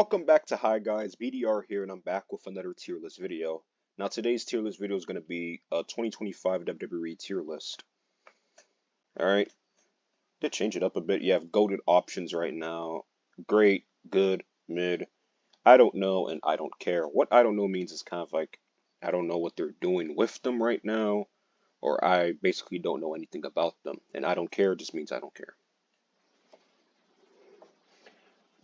Welcome back to Hi Guys, BDR here, and I'm back with another tier list video. Now today's tier list video is going to be a 2025 WWE tier list. Alright, to change it up a bit, you have goated options right now. Great, good, mid, I don't know, and I don't care. What I don't know means is kind of like, I don't know what they're doing with them right now, or I basically don't know anything about them. And I don't care just means I don't care.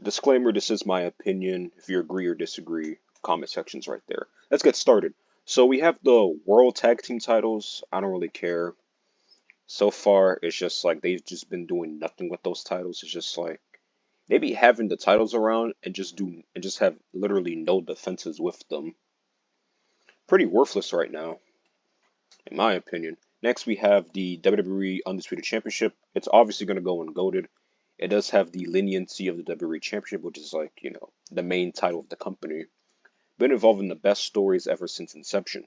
Disclaimer, this is my opinion. If you agree or disagree, comment section's right there. Let's get started. So we have the World Tag Team titles. I don't really care. So far, it's just like they've just been doing nothing with those titles. It's just like they be having the titles around and just have literally no defenses with them. Pretty worthless right now, in my opinion. Next, we have the WWE Undisputed Championship. It's obviously going to go ungoated. It does have the leniency of the WWE Championship, which is like, the main title of the company. Been involved in the best stories ever since inception.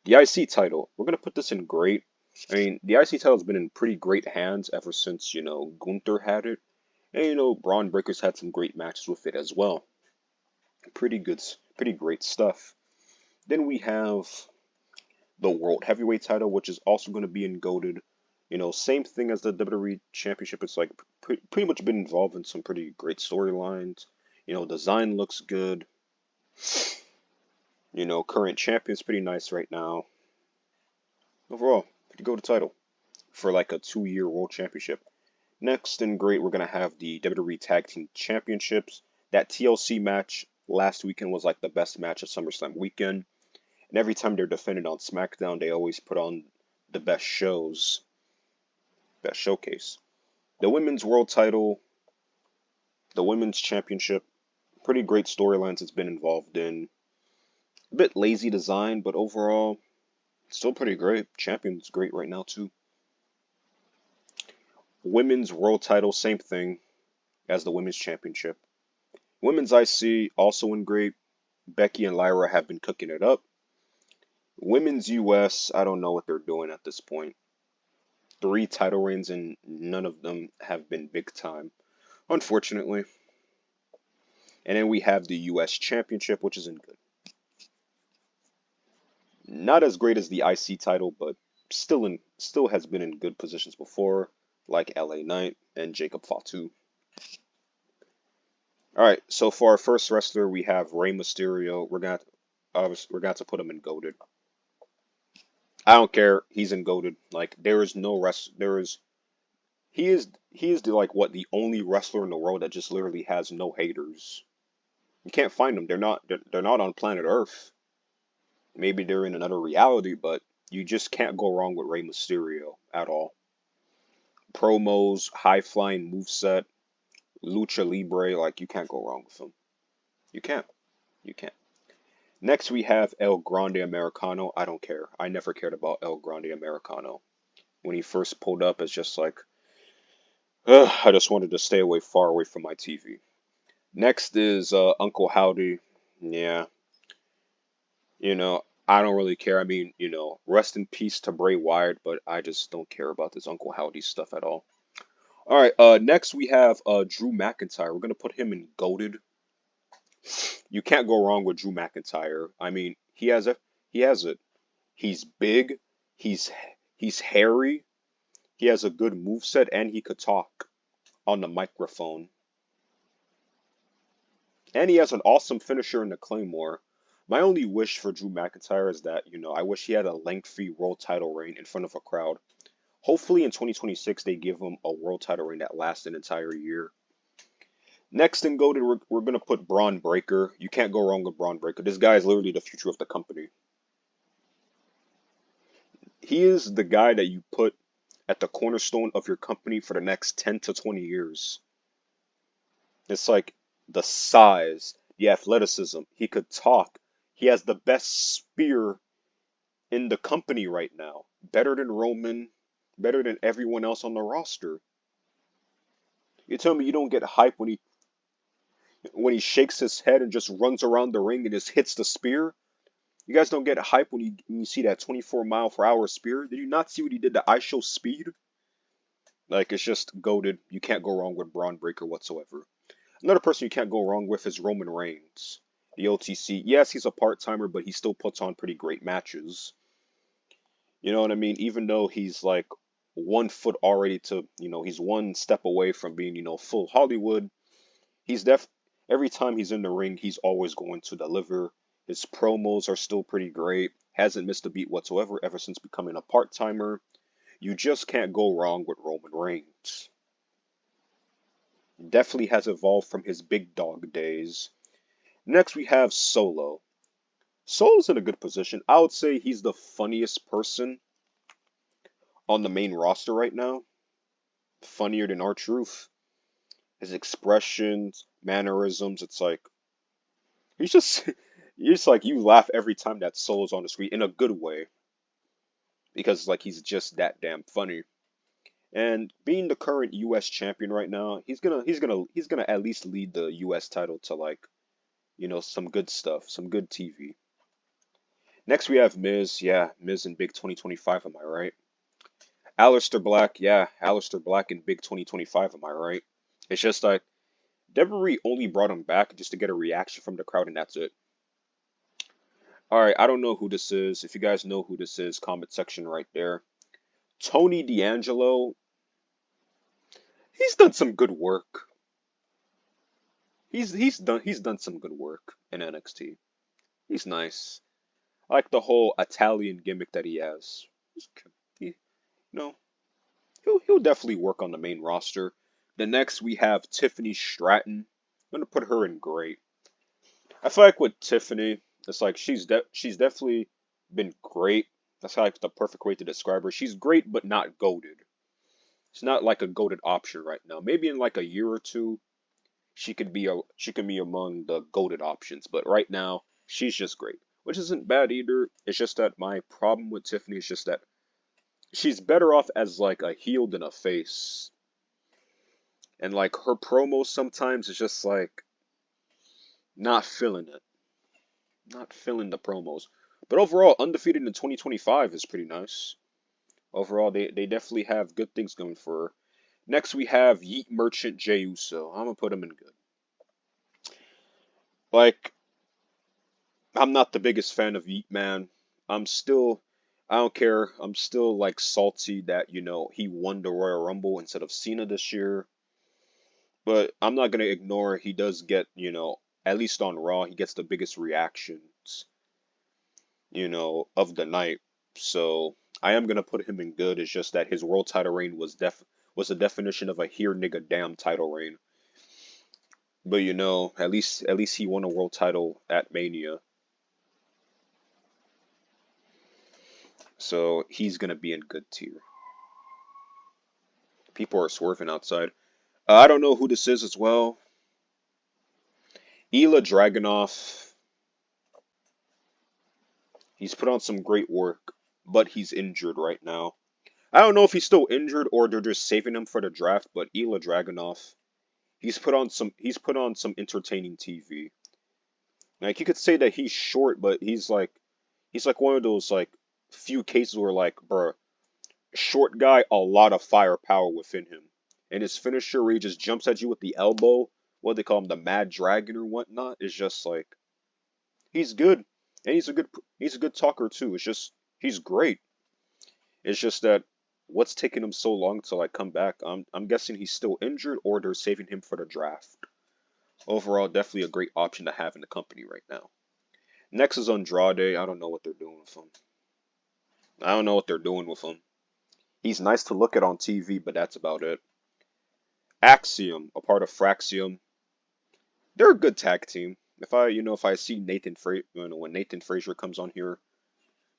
The IC title, we're going to put this in great. I mean, the IC title has been in pretty great hands ever since, Gunther had it. And, Braun Breaker's had some great matches with it as well. Pretty great stuff. Then we have the World Heavyweight title, which is also going to be ungoated. Same thing as the WWE Championship. It's like pretty much been involved in some pretty great storylines. Design looks good. Current champion's pretty nice right now. Overall, pretty good title for like a 2-year World Championship. Next in great, we're gonna have the WWE Tag Team Championships. That TLC match last weekend was like the best match of SummerSlam weekend. And every time they're defended on SmackDown, they always put on the best shows. Best showcase. The women's world title, the women's championship, pretty great storylines it's been involved in. A bit lazy design, but overall, still pretty great. Champion's great right now too. Women's world title, same thing as the women's championship. Women's IC, also in great. Becky and Lyra have been cooking it up. Women's US, I don't know what they're doing at this point. 3 title reigns and none of them have been big time, unfortunately. And then we have the US Championship, which isn't good. Not as great as the IC title, but still has been in good positions before, like LA Knight and Jacob Fatu. Alright, so for our first wrestler, we have Rey Mysterio. We're gonna have to put him in goated. I don't care. He's in goated. Like there is no he is the only wrestler in the world that just literally has no haters. You can't find them. They're not on planet Earth. Maybe they're in another reality, but you just can't go wrong with Rey Mysterio at all. Promos, high flying moveset, lucha libre, like you can't go wrong with him. You can't. Next, we have El Grande Americano. I don't care. I never cared about El Grande Americano. When he first pulled up, it's just like, I just wanted to stay far away from my TV. Next is Uncle Howdy. Yeah. I don't really care. I mean, rest in peace to Bray Wyatt, but I just don't care about this Uncle Howdy stuff at all. Alright, next we have Drew McIntyre. We're going to put him in goated. You can't go wrong with Drew McIntyre. I mean, he has it. He's big. He's hairy. He has a good moveset, and he could talk on the microphone. And he has an awesome finisher in the Claymore. My only wish for Drew McIntyre is that, I wish he had a lengthy world title reign in front of a crowd. Hopefully in 2026 they give him a world title reign that lasts an entire year. Next in goated, we're going to put Braun Breaker. You can't go wrong with Braun Breaker. This guy is literally the future of the company. He is the guy that you put at the cornerstone of your company for the next 10 to 20 years. It's like the size, the athleticism. He could talk. He has the best spear in the company right now. Better than Roman, better than everyone else on the roster. You tell me you don't get hype when he shakes his head and just runs around the ring and just hits the spear? You guys don't get hype when you see that 24-mile-per-hour spear? Did you not see what he did to I Show Speed? Like, it's just goated. You can't go wrong with Braun Breaker whatsoever. Another person you can't go wrong with is Roman Reigns. The OTC. Yes, he's a part-timer, but he still puts on pretty great matches. You know what I mean? Even though he's like 1 foot already to, he's one step away from being, full Hollywood. He's def every time he's in the ring, he's always going to deliver. His promos are still pretty great. Hasn't missed a beat whatsoever ever since becoming a part-timer. You just can't go wrong with Roman Reigns. Definitely has evolved from his big dog days. Next we have Solo. Solo's in a good position. I would say he's the funniest person on the main roster right now. Funnier than R-Truth. His expressions, mannerisms, it's like he's just it's like you laugh every time that Solo's on the screen in a good way because like he's just that damn funny. And being the current US champion right now, he's gonna at least lead the US title to like, some good stuff, some good TV. Next we have Miz, yeah, Miz in Big 2025, am I right? Aleister Black, yeah, Aleister Black in Big 2025, am I right? It's just like WWE only brought him back just to get a reaction from the crowd, and that's it. All right, I don't know who this is. If you guys know who this is, comment section right there. Tony D'Angelo, he's done some good work. He's done some good work in NXT. He's nice. I like the whole Italian gimmick that he has. He, know, he'll definitely work on the main roster. The next we have Tiffany Stratton. I'm gonna put her in great. I feel like with Tiffany, it's like she's definitely been great. That's like the perfect way to describe her. She's great, but not goated. She's not like a goated option right now. Maybe in like a year or two, she could be among the goated options. But right now, she's just great, which isn't bad either. It's just that my problem with Tiffany is just that she's better off as like a heel than a face. And like her promos sometimes is just like not feeling it. Not feeling the promos. But overall, undefeated in 2025 is pretty nice. Overall, they definitely have good things going for her. Next, we have Yeet Merchant Jey Uso. I'm gonna put him in good. Like, I'm not the biggest fan of Yeet Man. I'm still, I don't care. I'm still like salty that, he won the Royal Rumble instead of Cena this year. But I'm not gonna ignore he does get, at least on Raw, he gets the biggest reactions, of the night. So I am gonna put him in good. It's just that his world title reign was the definition of a here nigga damn title reign. But at least he won a world title at Mania. So he's gonna be in good tier. People are swerving outside. I don't know who this is as well. Ilya Dragunov. He's put on some great work, but he's injured right now. I don't know if he's still injured or they're just saving him for the draft, but Ilya Dragunov, he's put on some entertaining TV. Like you could say that he's short, but he's like one of those like few cases where like, bruh, short guy, a lot of firepower within him. And his finisher where he just jumps at you with the elbow, what they call him, the Mad Dragon or whatnot, is just like he's good. And he's a good talker too. It's just he's great. It's just that what's taking him so long to like come back? I'm guessing he's still injured or they're saving him for the draft. Overall, definitely a great option to have in the company right now. Next is Andrade. I don't know what they're doing with him. I don't know what they're doing with him. He's nice to look at on TV, but that's about it. Axiom, a part of Fraxium. They're a good tag team. If I see when Nathan Frazier comes on here,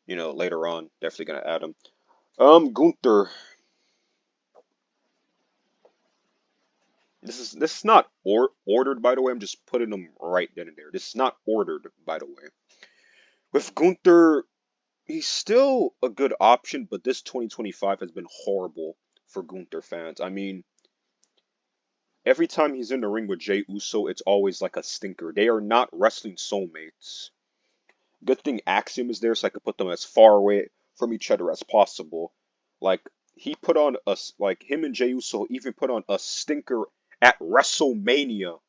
later on, definitely gonna add him. Gunther. This is not ordered, by the way. I'm just putting them right then and there. This is not ordered, by the way. With Gunther, he's still a good option, but this 2025 has been horrible for Gunther fans. I mean, every time he's in the ring with Jey Uso, it's always like a stinker. They are not wrestling soulmates. Good thing Axiom is there so I could put them as far away from each other as possible. Like he put on us, like him and Jey Uso even put on a stinker at WrestleMania.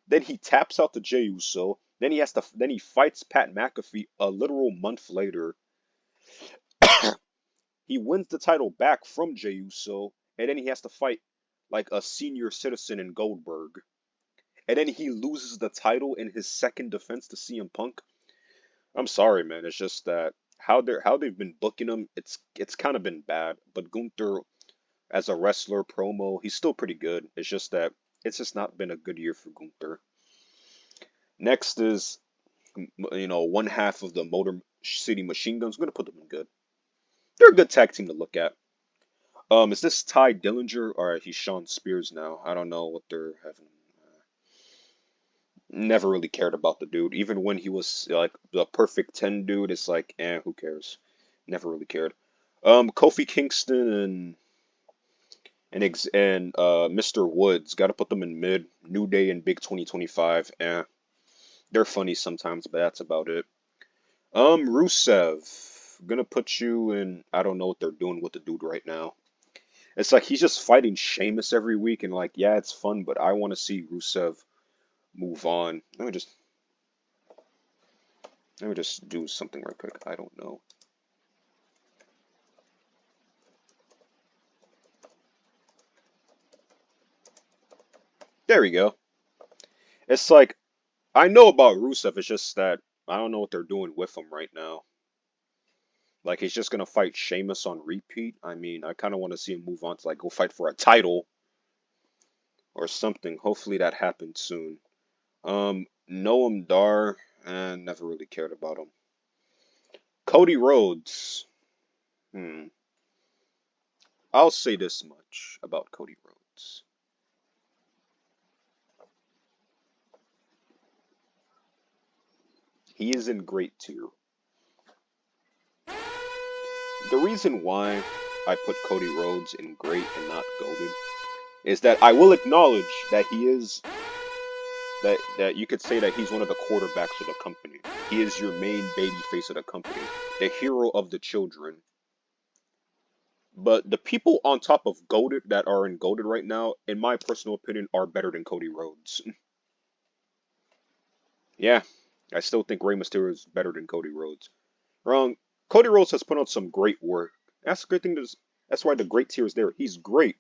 Then he taps out to Jey Uso. Then he fights Pat McAfee a literal month later. He wins the title back from Jey Uso, and then he has to fight like a senior citizen in Goldberg. And then he loses the title in his second defense to CM Punk. I'm sorry, man. It's just that how they've been booking him, it's kind of been bad. But Gunther as a wrestler promo, he's still pretty good. It's just that it's just not been a good year for Gunther. Next is one half of the Motor City Machine Guns. I'm gonna put them in good. They're a good tag team to look at. Is this Ty Dillinger? All right, he's Sean Spears now. I don't know what they're having. Never really cared about the dude. Even when he was like the perfect 10 dude, it's like, who cares? Never really cared. Kofi Kingston and Mr. Woods, gotta put them in mid. New Day and Big 2025. They're funny sometimes, but that's about it. Rusev, gonna put you in. I don't know what they're doing with the dude right now. It's like he's just fighting Sheamus every week, and like, yeah, it's fun, but I want to see Rusev move on. Let me just do something right quick. I don't know. There we go. It's like I know about Rusev. It's just that I don't know what they're doing with him right now. Like he's just gonna fight Sheamus on repeat. I mean, I kind of want to see him move on to like go fight for a title or something. Hopefully that happens soon. Noam Dar, and never really cared about him. Cody Rhodes. Hmm. I'll say this much about Cody Rhodes. He is in great tier. The reason why I put Cody Rhodes in great and not goated is that I will acknowledge that he is that you could say that he's one of the quarterbacks of the company. He is your main baby face of the company, the hero of the children. But the people on top of goated that are in goated right now, in my personal opinion, are better than Cody Rhodes. Yeah, I still think Rey Mysterio is better than Cody Rhodes. Wrong. Cody Rhodes has put on some great work. That's a good thing. That's why the great tier is there. He's great.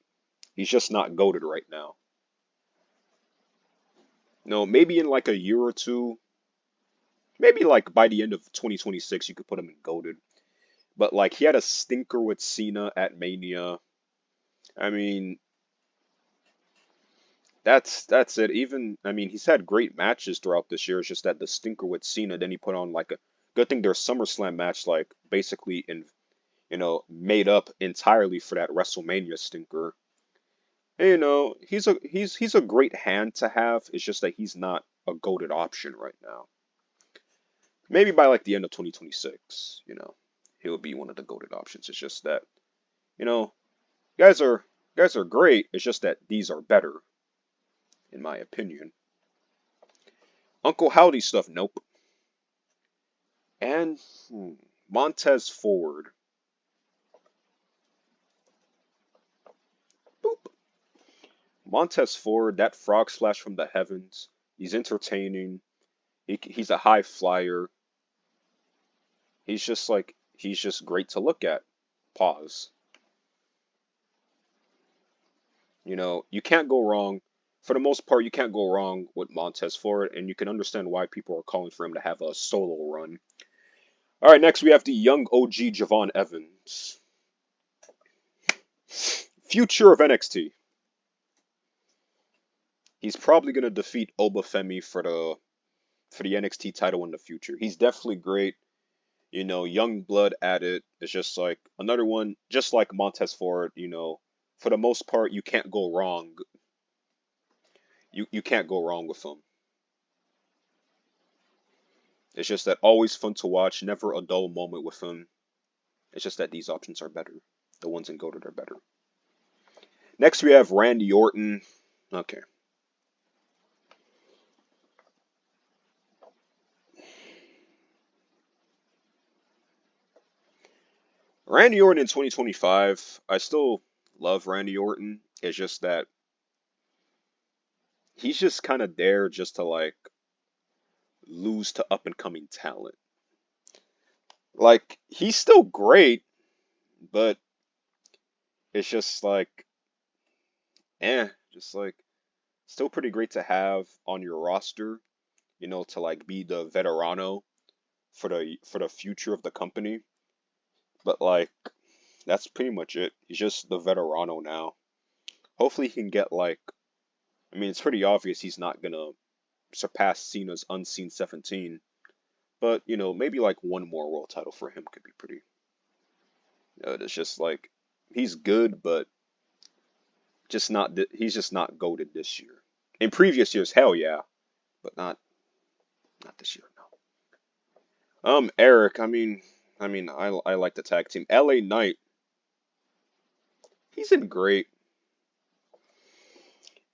He's just not goated right now. No, maybe in like a year or two, maybe like by the end of 2026, you could put him in goated. But like he had a stinker with Cena at Mania. I mean, that's it. Even I mean, he's had great matches throughout this year. It's just that the stinker with Cena. Then he put on like a good thing. Their SummerSlam match, like basically in made up entirely for that WrestleMania stinker. And, he's a great hand to have. It's just that he's not a goated option right now. Maybe by like the end of 2026, he'll be one of the goated options. It's just that, you know, guys are guys are great. It's just that these are better, in my opinion. Uncle Howdy stuff, nope. And Montez Ford. Boop. Montez Ford, that frog splash from the heavens. He's entertaining. He's a high flyer. He's just great to look at. Pause. You can't go wrong. For the most part, you can't go wrong with Montez Ford, and you can understand why people are calling for him to have a solo run. All right, next we have the young OG Javon Evans. Future of NXT. He's probably gonna defeat Obafemi for the NXT title in the future. He's definitely great. Young blood at it. It's just like another one, just like Montez Ford. For the most part, you can't go wrong. You can't go wrong with him. It's just that always fun to watch, never a dull moment with him. It's just that these options are better. The ones in Goated are better. Next we have Randy Orton. Okay. Randy Orton in 2025. I still love Randy Orton. It's just that he's just kind of there just to like lose to up and coming talent. Like he's still great, but it's just like just like still pretty great to have on your roster, to like be the veterano for the future of the company. But like that's pretty much it. He's just the veterano now. Hopefully he can get like I mean it's pretty obvious he's not gonna surpass Cena's unseen 17, but maybe like one more world title for him could be pretty. It's just like he's good, but he's just not goated this year. In previous years, hell yeah, but not this year. No. Eric. I like the tag team. LA Knight. He's in great.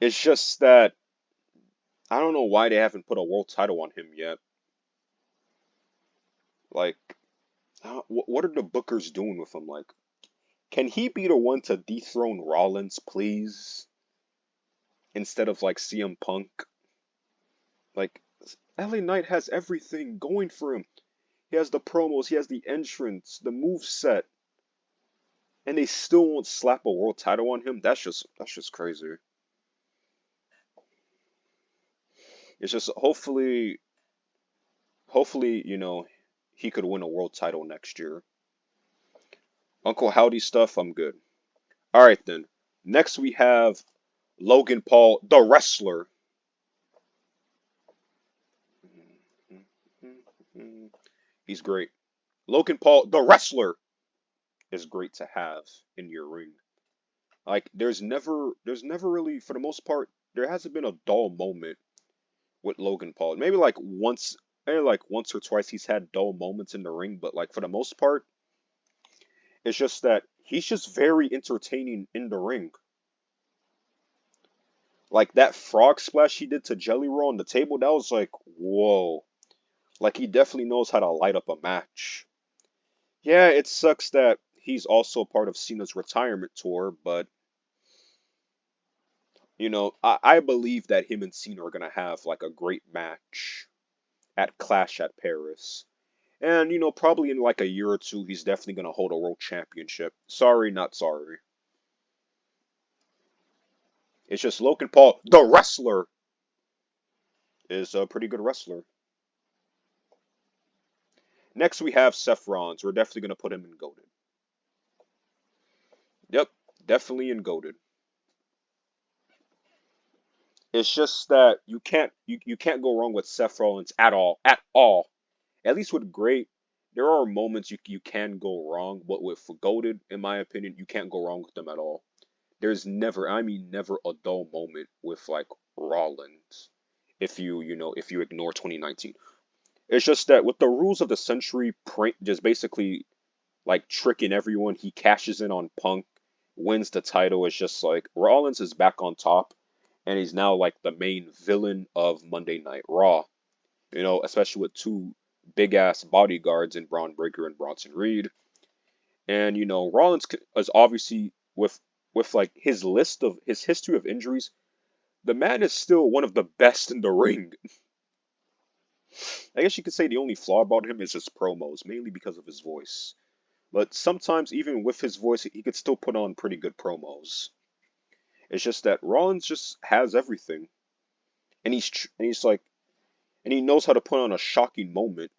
It's just that I don't know why they haven't put a world title on him yet. Like, what are the bookers doing with him? Like, can he be the one to dethrone Rollins, please? Instead of like CM Punk? Like, LA Knight has everything going for him. He has the promos, he has the entrance, the move set, and they still won't slap a world title on him. That's just crazy. It's just hopefully, he could win a world title next year. Uncle Howdy stuff, I'm good. All right then. Next we have Logan Paul, the wrestler. He's great. Logan Paul, the wrestler, is great to have in your ring. Like there's never really, for the most part, there hasn't been a dull moment with Logan Paul. Maybe like once or twice he's had dull moments in the ring, but like for the most part, it's just that he's just very entertaining in the ring. Like that frog splash he did to Jelly Roll on the table, that was like, whoa. Like he definitely knows how to light up a match. Yeah, it sucks that he's also part of Cena's retirement tour, but I believe that him and Cena are gonna have like a great match at Clash at Paris. And probably in like a year or two, he's definitely gonna hold a world championship. Sorry, not sorry. It's just Logan Paul, the wrestler, is a pretty good wrestler. Next we have Seth Rollins. We're definitely gonna put him in goaded. Yep, definitely in goaded. It's just that you can't go wrong with Seth Rollins at all. At all. At least with great, there are moments you can go wrong, but with goaded, in my opinion, you can't go wrong with them at all. There's never, I mean never a dull moment with like Rollins if you ignore 2019. It's just that with the rules of the century prank just basically like tricking everyone, he cashes in on Punk, wins the title. It's just like Rollins is back on top and he's now like the main villain of Monday Night Raw. Especially with two big ass bodyguards in Braun Breaker and Bronson Reed. And Rollins is obviously with like his history of injuries, the man is still one of the best in the ring. I guess you could say the only flaw about him is his promos, mainly because of his voice. But sometimes even with his voice, he could still put on pretty good promos. It's just that Rollins just has everything, and he knows how to put on a shocking moment.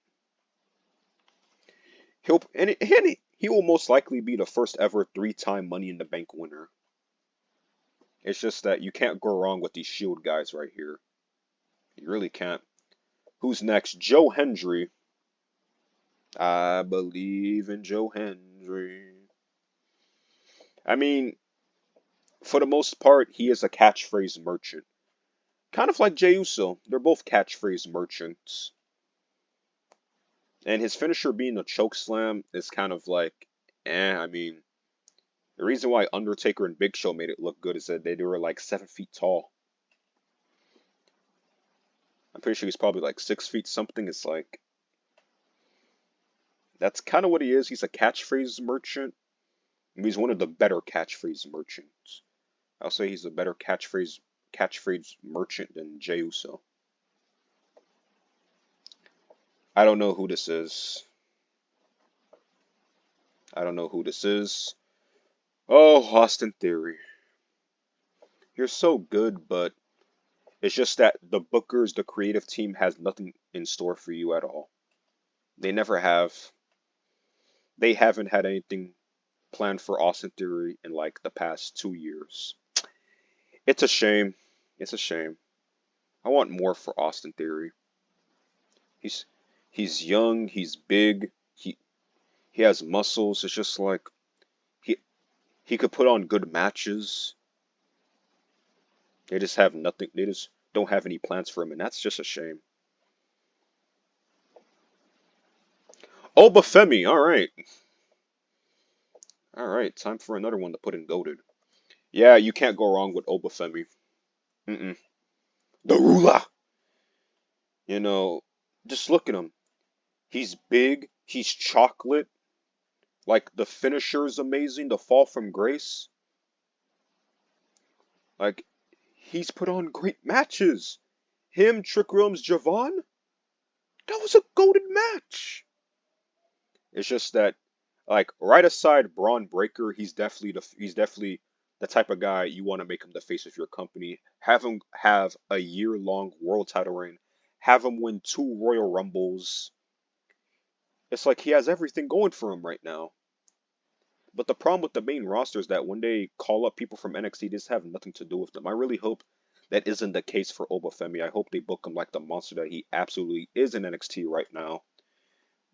He will most likely be the first ever three-time Money in the Bank winner. It's just that you can't go wrong with these Shield guys right here. You really can't. Who's next? Joe Hendry. I believe in Joe Hendry. I mean, for the most part, he is a catchphrase merchant. Kind of like Jey Uso. They're both catchphrase merchants. And his finisher being a choke slam is kind of like, I mean, the reason why Undertaker and Big Show made it look good is that they were like 7 feet tall. I'm pretty sure he's probably like 6 feet something. It's like, that's kind of what he is. He's a catchphrase merchant. He's one of the better catchphrase merchants. I'll say he's a better catchphrase merchant than Jey Uso. I don't know who this is. I don't know who this is. Oh, Austin Theory. You're so good, but it's just that the bookers, the creative team, has nothing in store for you at all. They never have. They haven't had anything planned for Austin Theory in like the past 2 years. It's a shame. It's a shame. I want more for Austin Theory. He's he's young, he's big, he has muscles. It's just like he he could put on good matches. They just have nothing. They just don't have any plans for him, and that's just a shame. Obafemi, all right. Time for another one to put in goaded. Yeah, you can't go wrong with Obafemi. Mm-mm. The ruler. You know, just look at him. He's big. He's chocolate. Like the finisher is amazing. The fall from grace. Like he's put on great matches. Him, Trick Williams, Javon. That was a golden match. It's just that, like, right aside Braun Breaker, he's definitely the type of guy you want to make him the face of your company. Have him have a year-long world title reign. Have him win 2 Royal Rumbles. It's like he has everything going for him right now. But the problem with the main roster is that when they call up people from NXT, they just have nothing to do with them. I really hope that isn't the case for Obafemi. I hope they book him like the monster that he absolutely is in NXT right now.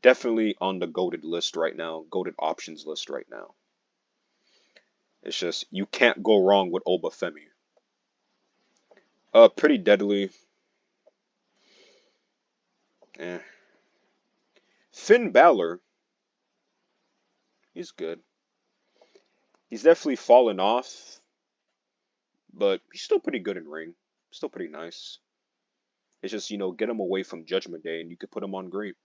Definitely on the goated list right now, goated options list right now. It's just you can't go wrong with Obafemi. Pretty deadly. Eh. Finn Balor, he's good. He's definitely fallen off, but he's still pretty good in ring. Still pretty nice. It's just, get him away from Judgment Day and you could put him on great.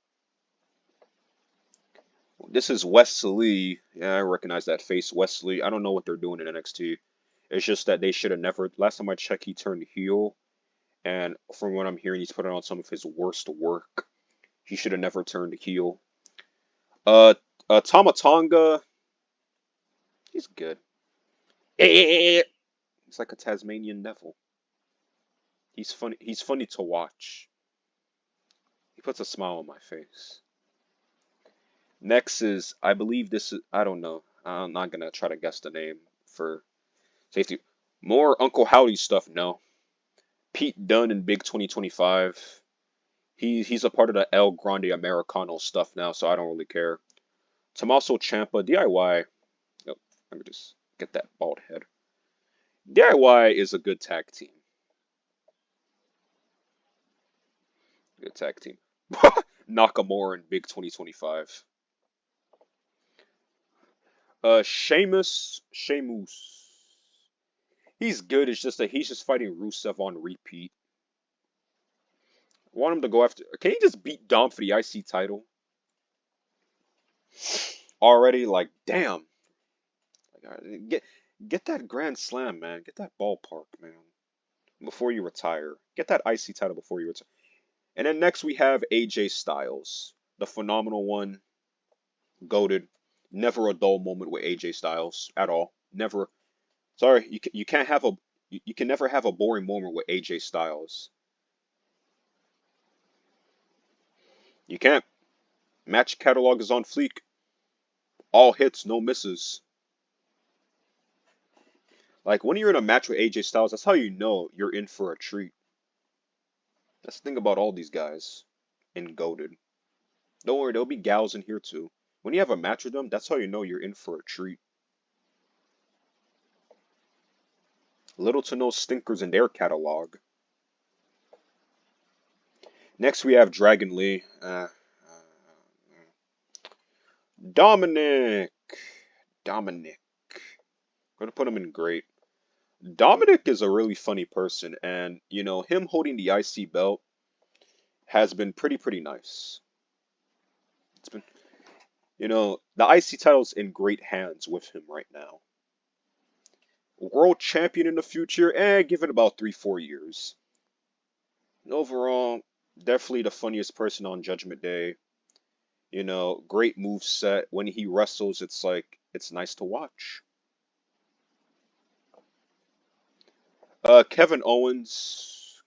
This is Wesley. Yeah, I recognize that face, Wesley. I don't know what they're doing in NXT. It's just that they should have never. Last time I checked, he turned heel, and from what I'm hearing, he's putting on some of his worst work. He should have never turned heel. Uh, Tamatonga, he's good. He's like a Tasmanian devil. He's funny. He's funny to watch. He puts a smile on my face. Next is, I believe this is. I don't know. I'm not gonna try to guess the name for safety. More Uncle Howdy stuff. No. Pete Dunne in Big 2025. He's a part of the El Grande Americano stuff now, so I don't really care. Tommaso Ciampa, DIY. Oh, let me just get that bald head. DIY is a good tag team. Good tag team. Nakamura in Big 2025. Sheamus. He's good. It's just that he's just fighting Rusev on repeat. I want him to go after. Can he just beat Dom for the IC title? Already, like, damn. Get that Grand Slam, man. Get that ballpark, man. Before you retire. Get that IC title before you retire. And then next we have AJ Styles. The phenomenal one. Goated. Never a dull moment with AJ Styles at all. Never. Sorry, you can't have a you can never have a boring moment with AJ Styles. You can't. Match catalog is on fleek. All hits, no misses. Like when you're in a match with AJ Styles, that's how you know you're in for a treat. That's the thing about all these guys in Goated. Don't worry, there'll be gals in here too. When you have a match with them, that's how you know you're in for a treat. Little to no stinkers in their catalog. Next we have Dragon Lee. Dominic. Dominic. I'm gonna put him in great. Dominic is a really funny person, and him holding the IC belt has been pretty nice. It's been, the IC title's in great hands with him right now. World champion in the future, give it about 3, 4 years. Overall, definitely the funniest person on Judgment Day. Great move set. When he wrestles, it's like it's nice to watch. Kevin Owens.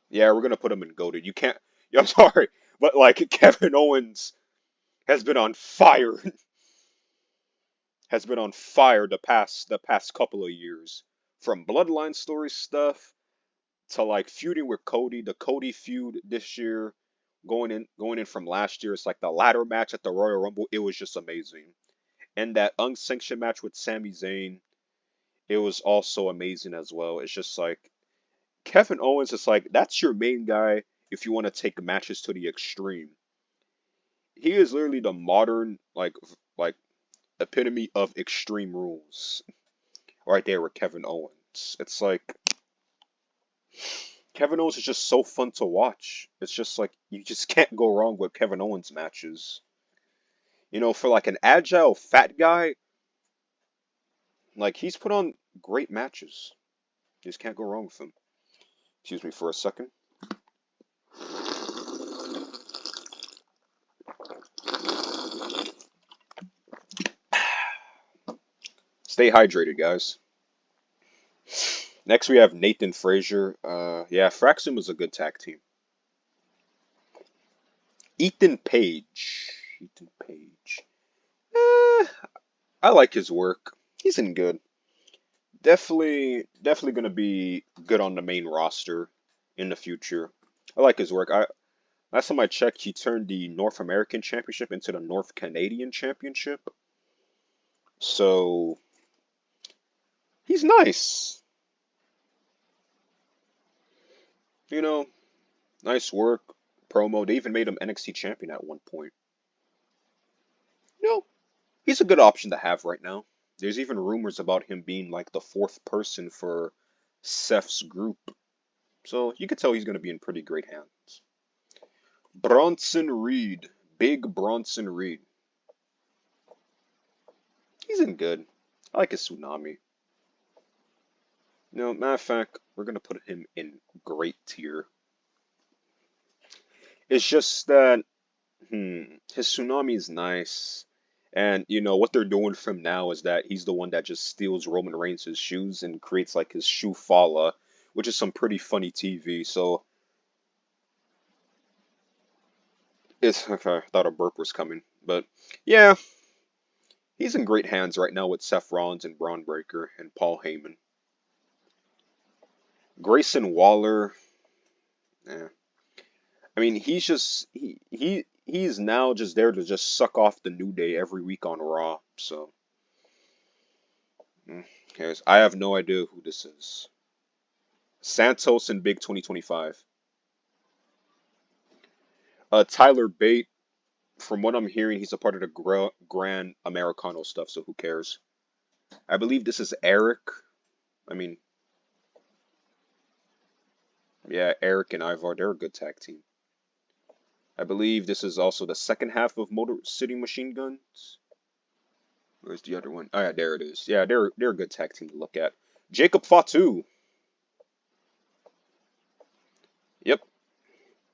Yeah, we're gonna put him in goated. You can't. Yeah, I'm sorry, but like Kevin Owens has been on fire. Has been on fire the past couple of years. From Bloodline story stuff to like feuding with Cody, the Cody feud this year, going in from last year. It's like the ladder match at the Royal Rumble. It was just amazing. And that unsanctioned match with Sami Zayn, it was also amazing as well. It's just like Kevin Owens is like that's your main guy if you want to take matches to the extreme. He is literally the modern like epitome of extreme rules right there with Kevin Owens. It's like Kevin Owens is just so fun to watch. It's just like you just can't go wrong with Kevin Owens matches. For like an agile fat guy, like he's put on great matches. You just can't go wrong with him. Excuse me for a second. Stay hydrated, guys. Next we have Nathan Frazier. Yeah, Fraxon was a good tag team. Ethan Page. Ethan Page. I like his work. He's in good. Definitely gonna be good on the main roster in the future. I like his work. I Last time I checked, he turned the North American Championship into the North Canadian Championship. So he's nice. You know, nice work. Promo. They even made him NXT champion at one point. You know, he's a good option to have right now. There's even rumors about him being like the fourth person for Seth's group. So you could tell he's going to be in pretty great hands. Bronson Reed. Big Bronson Reed. He's in good. I like his tsunami. Matter of fact, we're going to put him in great tier. It's just that, his tsunami is nice. And, what they're doing from now is that he's the one that just steals Roman Reigns' shoes and creates like his shoe falla, which is some pretty funny TV. So, it's okay. I thought a burp was coming. But, yeah, he's in great hands right now with Seth Rollins and Braun Breaker and Paul Heyman. Grayson Waller, eh. I mean, he's now just there to just suck off the New Day every week on Raw. So, cares? I have no idea who this is. Santos and Big 2025. Tyler Bate. From what I'm hearing, he's a part of the Grand Americano stuff. So who cares? I believe this is Eric. I mean, yeah, Eric and Ivar. They're a good tag team. I believe this is also the second half of Motor City Machine Guns. Where's the other one? Oh yeah, there it is. Yeah, they're a good tag team to look at. Jacob Fatu. Yep.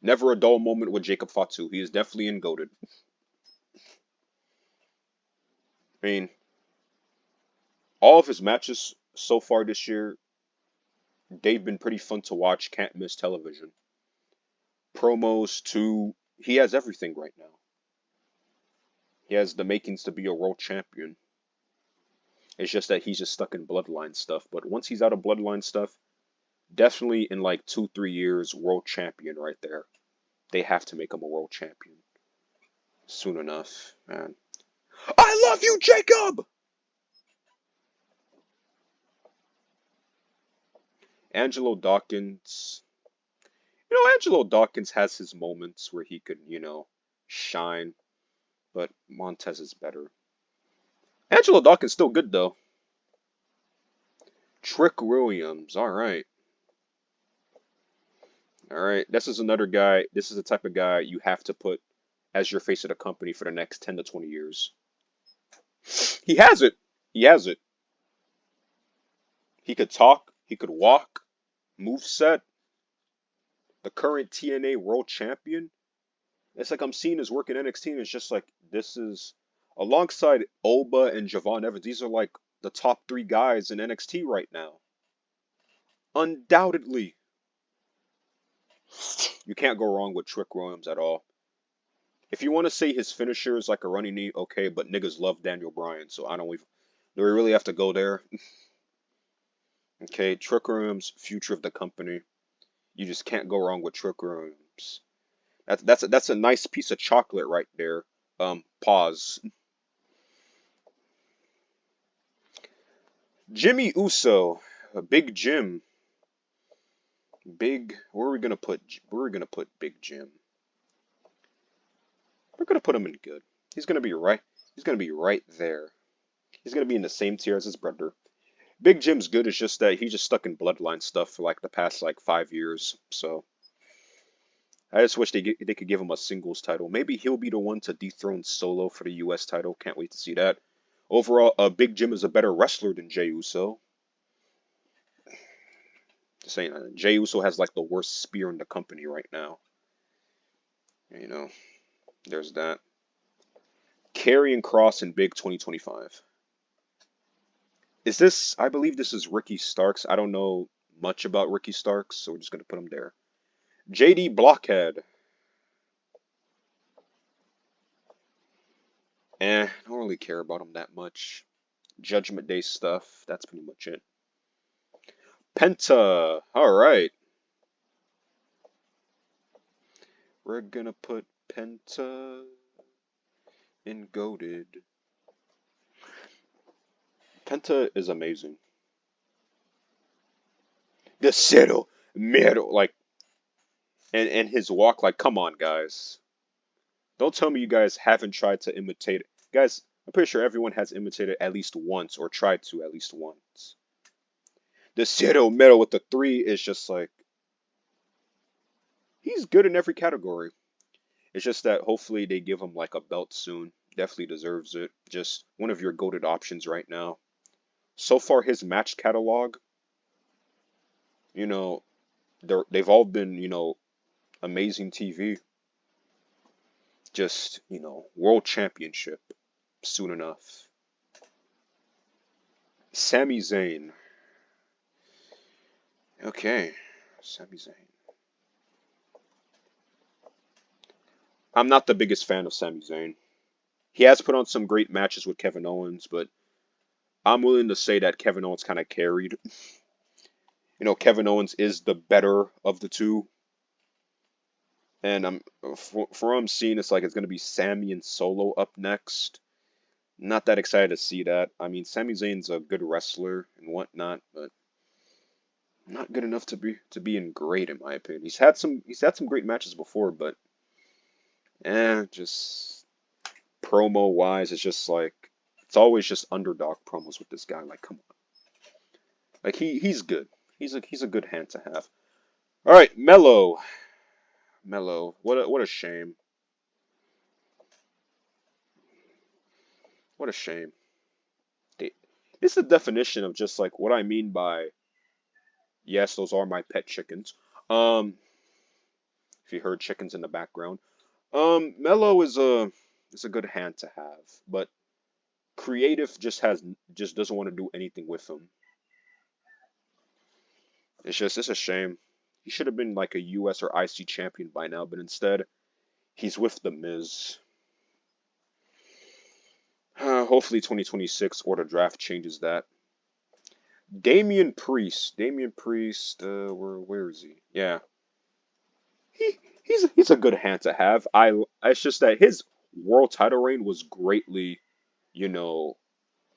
Never a dull moment with Jacob Fatu. He is definitely in goated. I mean, all of his matches so far this year, they've been pretty fun to watch. Can't miss television. Promos too. He has everything right now. He has the makings to be a world champion. It's just that he's just stuck in bloodline stuff. But once he's out of bloodline stuff, definitely in like 2, 3 years, world champion right there. They have to make him a world champion soon enough, man. I love you, Jacob! Angelo Dawkins. Angelo Dawkins has his moments where he could, shine, but Montez is better. Angelo Dawkins still good though. Trick Williams, all right. All right, this is another guy. This is the type of guy you have to put as your face of the company for the next 10 to 20 years. He has it. He has it. He could talk. He could walk. Move set. The current TNA World Champion. It's like I'm seeing his work in NXT, and it's just like this is alongside Oba and Javon Evans. These are like the top three guys in NXT right now. Undoubtedly, you can't go wrong with Trick Williams at all. If you want to say his finisher is like a running knee, okay, but niggas love Daniel Bryan, so I don't even. Do we really have to go there? Okay, Trick Williams, future of the company. You just can't go wrong with Trick Williams. That's a nice piece of chocolate right there. Pause. Jimmy Uso, Big Jim, Big. Where are we gonna put? Where are we gonna put Big Jim? We're gonna put him in good. He's gonna be right. He's gonna be right there. He's gonna be in the same tier as his brother. Big Jim's good. It's just that he's just stuck in bloodline stuff for like the past like 5 years. So I just wish they could give him a singles title. Maybe he'll be the one to dethrone Solo for the U.S. title. Can't wait to see that. Overall, Big Jim is a better wrestler than Jey Uso. Just saying, Jey Uso has like the worst spear in the company right now. You know, there's that. Karrion Kross and Big 2025. Is this? I believe this is Ricky Starks. I don't know much about Ricky Starks, so we're just gonna put him there. JD Blockhead. I don't really care about him that much. Judgment Day stuff. That's pretty much it. Penta. All right. We're gonna put Penta in goated. Penta is amazing. The Cero Mero, like, and his walk, like, come on, guys. Don't tell me you guys haven't tried to imitate it. Guys, I'm pretty sure everyone has imitated at least once or tried to at least once. The Cero Mero with the three is just like, he's good in every category. It's just that hopefully they give him like a belt soon. Definitely deserves it. Just one of your goated options right now. So far, his match catalog, you know, they've all been, amazing TV. Just, world championship soon enough. Sami Zayn. Okay, Sami Zayn. I'm not the biggest fan of Sami Zayn. He has put on some great matches with Kevin Owens, but I'm willing to say that Kevin Owens kind of carried. Kevin Owens is the better of the two. And for what I'm seeing, it's like it's going to be Sami and Solo up next. Not that excited to see that. I mean, Sami Zayn's a good wrestler and whatnot, but not good enough to be in great in my opinion. He's had some great matches before, but just promo wise, it's just like it's always just underdog promos with this guy. Like, come on, like he's good. He's a good hand to have. All right, Mello. What a shame. What a shame. This is the definition of just like what I mean by yes, those are my pet chickens. If you heard chickens in the background. Mello is a good hand to have, but creative just doesn't want to do anything with him. It's a shame. He should have been like a US or IC champion by now, but instead he's with the Miz. Hopefully 2026 or the draft changes that. Damian Priest. Where is he? Yeah. He's a good hand to have. It's just that his world title reign was greatly, you know,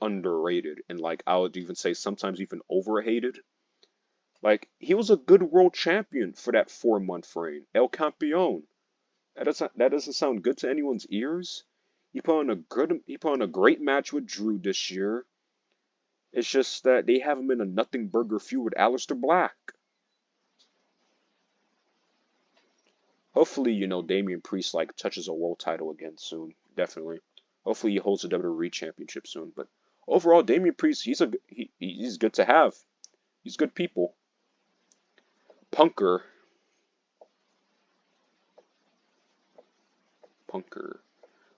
underrated and like I would even say sometimes even overhated. Like he was a good world champion for that 4 month reign. El Campeon. That doesn't sound good to anyone's ears. He put on a great match with Drew this year. It's just that they have him in a nothing burger feud with Aleister Black. Hopefully, Damian Priest like touches a world title again soon. Definitely. Hopefully he holds the WWE Championship soon. But overall, Damian Priest, he's good to have. He's good people. Punker. Punker.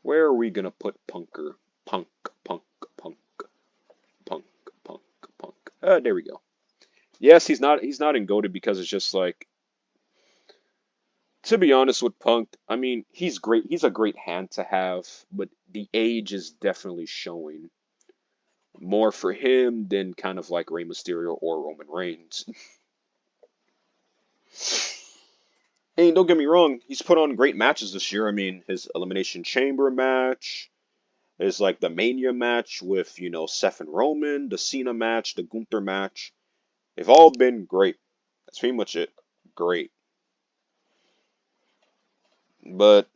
Where are we gonna put Punker? Punk, punk, punk, punk, punk, punk. There we go. Yes, he's not in GOATed because it's just like, to be honest with Punk, I mean, he's great. He's a great hand to have, but the age is definitely showing more for him than kind of like Rey Mysterio or Roman Reigns. And don't get me wrong, he's put on great matches this year. I mean, his Elimination Chamber match, his like the Mania match with, Seth and Roman, the Cena match, the Gunther match. They've all been great. That's pretty much it. Great. But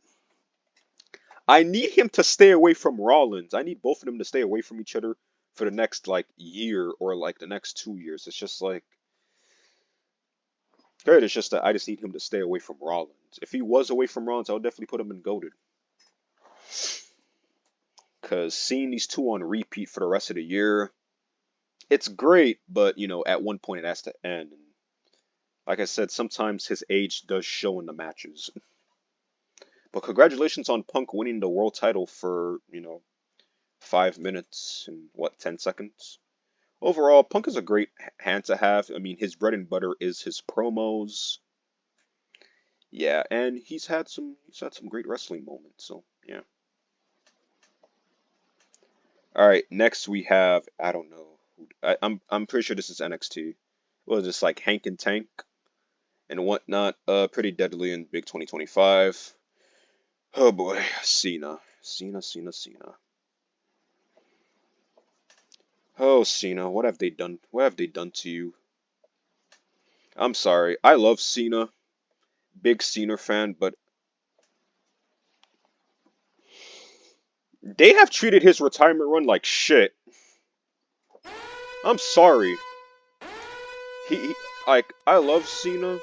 I need him to stay away from Rollins. I need both of them to stay away from each other for the next like year or like the next 2 years. It's just like, good. It's just that I just need him to stay away from Rollins. If he was away from Rollins, I would definitely put him in GOATed. Because seeing these two on repeat for the rest of the year, it's great, but at one point it has to end. And like I said, sometimes his age does show in the matches. But congratulations on Punk winning the world title for, 5 minutes and 10 seconds. Overall, Punk is a great hand to have. I mean, his bread and butter is his promos. Yeah, and he's had some great wrestling moments. So yeah. All right, next we have, I don't know. I'm pretty sure this is NXT. Well, just like Hank and Tank and whatnot. Pretty deadly in Big 2025. Oh boy, Cena. Oh, Cena, what have they done? What have they done to you? I'm sorry. I love Cena. Big Cena fan, but they have treated his retirement run like shit. I'm sorry. He like, I love Cena,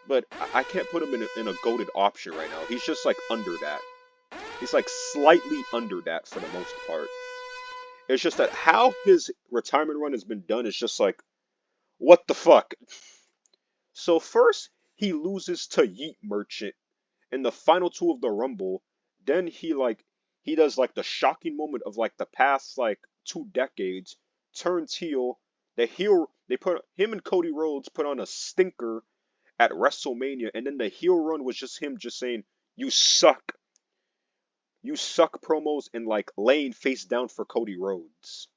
but I can't put him in a GOATed option right now. He's just like under that. He's like slightly under that for the most part. It's just that how his retirement run has been done is just like, what the fuck? So first he loses to Yeet Merchant in the final two of the Rumble. Then he does like the shocking moment of like the past like 2 decades, turns heel. They put him and Cody Rhodes put on a stinker at WrestleMania, and then the heel run was just him just saying, "You suck. You suck" promos and like laying face down for Cody Rhodes.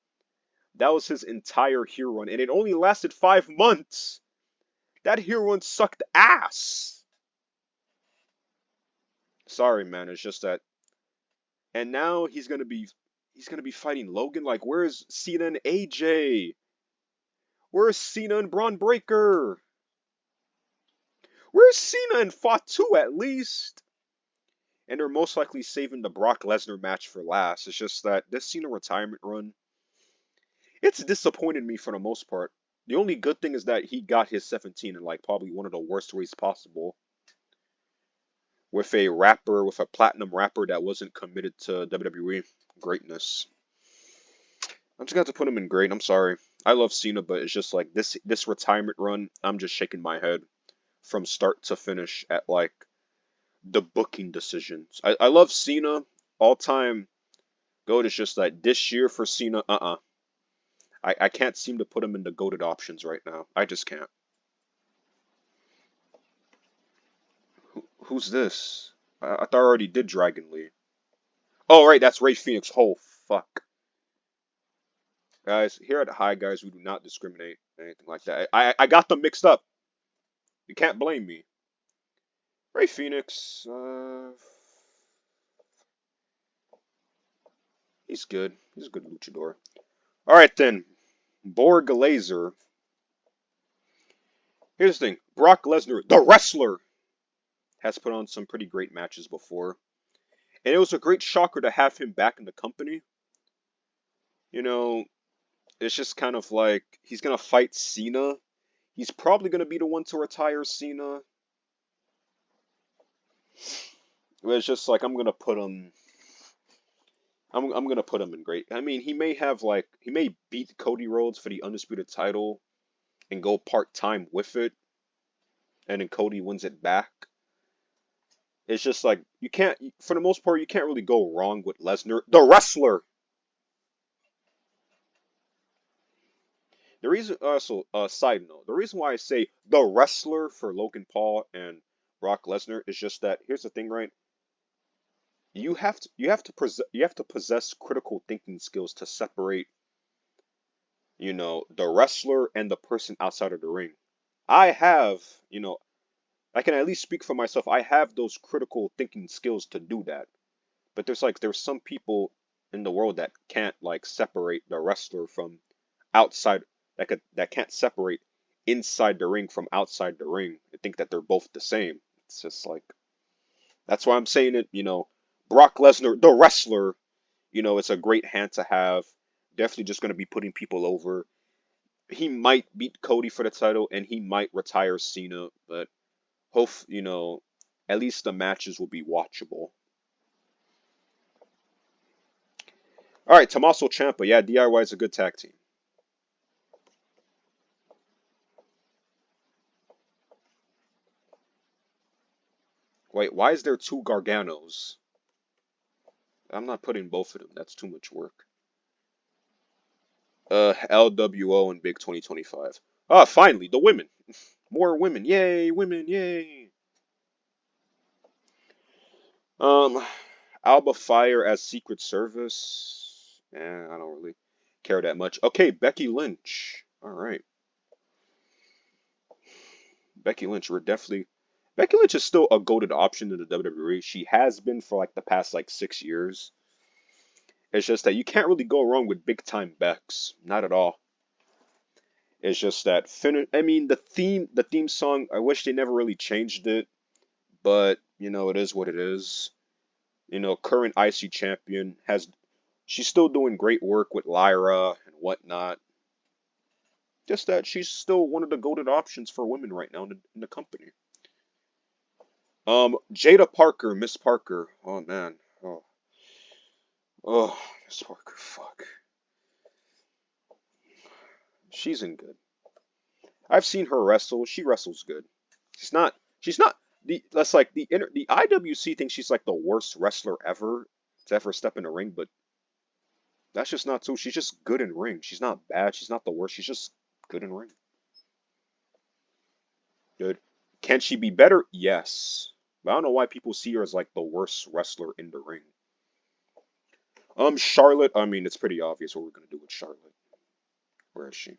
That was his entire heel run, and it only lasted 5 months. That heel run sucked ass. Sorry, man. It's just that. And now he's gonna be fighting Logan. Like, where's Cena and AJ? Where's Cena and Braun Breaker? Where's Cena and Fatu at least? And they're most likely saving the Brock Lesnar match for last. It's just that this Cena retirement run, it's disappointed me for the most part. The only good thing is that he got his 17 in like probably one of the worst ways possible. With a platinum rapper that wasn't committed to WWE greatness. I'm just gonna have to put him in great. I'm sorry. I love Cena, but it's just like this retirement run, I'm just shaking my head from start to finish at like the booking decisions. I love Cena all time. GOAT is just that this year for Cena, I can't seem to put him in the GOATed options right now. I just can't. Who's this? I thought I already did Dragon Lee. Oh, right, that's Ray Phoenix. Oh, fuck. Guys, here at High Guys, we do not discriminate, anything like that. I got them mixed up. You can't blame me. Ray Phoenix, he's good. He's a good luchador. All right, then. Borg Laser. Here's the thing. Brock Lesnar, the wrestler, has put on some pretty great matches before. And it was a great shocker to have him back in the company. It's just kind of like he's going to fight Cena. He's probably going to be the one to retire Cena. But it's just like I'm going to put him. I'm gonna put him in great. I mean, he may have like he may beat Cody Rhodes for the undisputed title and go part time with it, and then Cody wins it back. It's just like you can't, for the most part, you can't really go wrong with Lesnar, the wrestler. The reason, also, side note, the reason why I say the wrestler for Logan Paul and Brock Lesnar is just that here's the thing, right? You have to possess critical thinking skills to separate, the wrestler and the person outside of the ring. I have, you know, I can at least speak for myself. I have those critical thinking skills to do that. But there's some people in the world that can't like separate the wrestler from outside that can't separate inside the ring from outside the ring. I think that they're both the same. It's just like that's why I'm saying it, Brock Lesnar, the wrestler, it's a great hand to have. Definitely just going to be putting people over. He might beat Cody for the title and he might retire Cena, but hope, at least the matches will be watchable. All right, Tommaso Ciampa. Yeah, DIY is a good tag team. Wait, why is there two Garganos? I'm not putting both of them. That's too much work. LWO and Big 2025. Ah, finally, the women. More women. Yay, women, yay. Um, Alba Fire as Secret Service. I don't really care that much. Okay, Becky Lynch. All right. Becky Lynch, we're definitely Becky Lynch is still a goated option in the WWE. She has been for like the past like 6 years. It's just that you can't really go wrong with big time Becks. Not at all. It's just that I mean the theme song, I wish they never really changed it, but it is what it is. Current IC champion has she's still doing great work with Lyra and whatnot. Just that she's still one of the goated options for women right now in the company. Jada Parker, Miss Parker. Oh man. Oh, Miss Parker, fuck. She's in good. I've seen her wrestle. She wrestles good. She's not that's like the IWC thinks she's like the worst wrestler ever to ever step in the ring, but that's just not true. She's just good in ring. She's not bad. She's not the worst. She's just good in ring. Good. Can she be better? Yes. But I don't know why people see her as like the worst wrestler in the ring. Charlotte, I mean, it's pretty obvious what we're gonna do with Charlotte. Where is she?